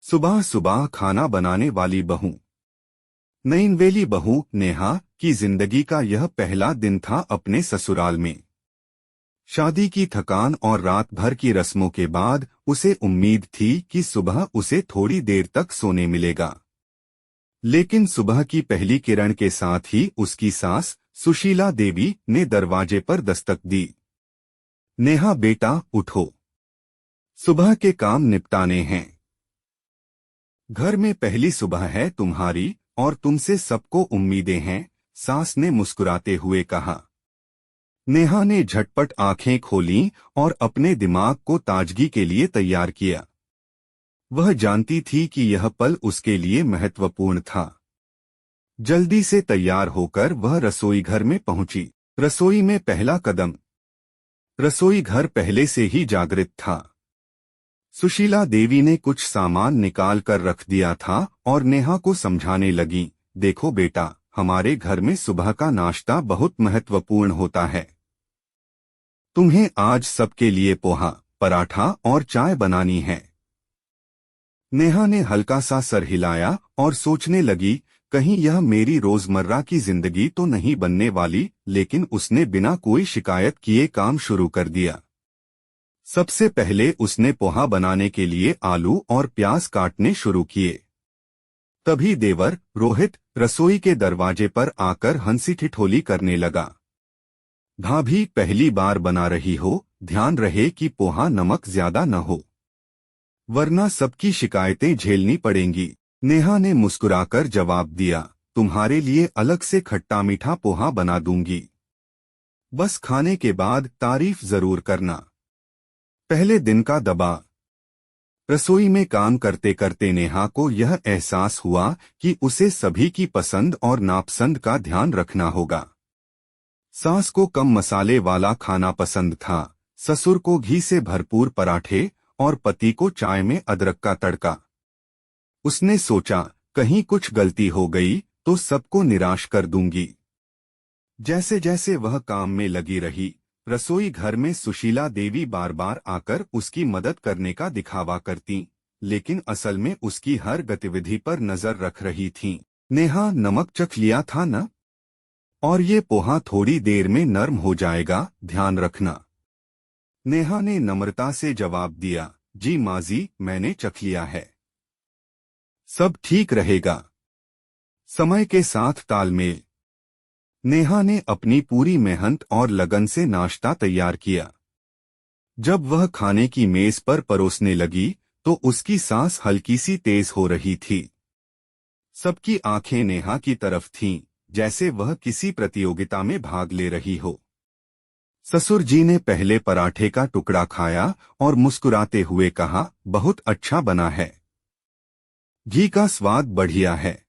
सुबह सुबह खाना बनाने वाली बहू। नईनवेली बहू नेहा की जिंदगी का यह पहला दिन था अपने ससुराल में। शादी की थकान और रात भर की रस्मों के बाद उसे उम्मीद थी कि सुबह उसे थोड़ी देर तक सोने मिलेगा। लेकिन सुबह की पहली किरण के साथ ही उसकी सास सुशीला देवी ने दरवाजे पर दस्तक दी। नेहा बेटा उठो, सुबह के काम निपटाने हैं। घर में पहली सुबह है तुम्हारी और तुमसे सबको उम्मीदें हैं, सास ने मुस्कुराते हुए कहा। नेहा ने झटपट आंखें खोलीं और अपने दिमाग को ताजगी के लिए तैयार किया। वह जानती थी कि यह पल उसके लिए महत्वपूर्ण था। जल्दी से तैयार होकर वह रसोई घर में पहुंची। रसोई में पहला कदम। रसोई घर पहले से ही जागृत था। सुशीला देवी ने कुछ सामान निकाल कर रख दिया था और नेहा को समझाने लगी, देखो बेटा, हमारे घर में सुबह का नाश्ता बहुत महत्वपूर्ण होता है। तुम्हें आज सबके लिए पोहा, पराठा और चाय बनानी है। नेहा ने हल्का सा सर हिलाया और सोचने लगी, कहीं यह मेरी रोजमर्रा की जिंदगी तो नहीं बनने वाली, लेकिन उसने बिना कोई शिकायत किए काम शुरू कर दिया। सबसे पहले उसने पोहा बनाने के लिए आलू और प्याज काटने शुरू किए। तभी देवर रोहित रसोई के दरवाजे पर आकर हंसी ठिठोली करने लगा। भाभी पहली बार बना रही हो, ध्यान रहे कि पोहा नमक ज्यादा न हो, वरना सबकी शिकायतें झेलनी पड़ेंगी। नेहा ने मुस्कुराकर जवाब दिया, तुम्हारे लिए अलग से खट्टा मीठा पोहा बना दूंगी, बस खाने के बाद तारीफ जरूर करना। पहले दिन का दबाव। रसोई में काम करते करते नेहा को यह एहसास हुआ कि उसे सभी की पसंद और नापसंद का ध्यान रखना होगा। सास को कम मसाले वाला खाना पसंद था, ससुर को घी से भरपूर पराठे और पति को चाय में अदरक का तड़का। उसने सोचा, कहीं कुछ गलती हो गई तो सबको निराश कर दूंगी। जैसे जैसे वह काम में लगी रही, रसोई घर में सुशीला देवी बार बार आकर उसकी मदद करने का दिखावा करती, लेकिन असल में उसकी हर गतिविधि पर नजर रख रही थीं। नेहा, नमक चख लिया था न? और ये पोहा थोड़ी देर में नरम हो जाएगा, ध्यान रखना। नेहा ने नम्रता से जवाब दिया, जी माजी, मैंने चख लिया है, सब ठीक रहेगा। समय के साथ तालमेल। नेहा ने अपनी पूरी मेहनत और लगन से नाश्ता तैयार किया। जब वह खाने की मेज पर परोसने लगी तो उसकी सांस हल्की सी तेज हो रही थी। सबकी आंखें नेहा की तरफ थीं, जैसे वह किसी प्रतियोगिता में भाग ले रही हो। ससुर जी ने पहले पराठे का टुकड़ा खाया और मुस्कुराते हुए कहा, बहुत अच्छा बना है, घी का स्वाद बढ़िया है।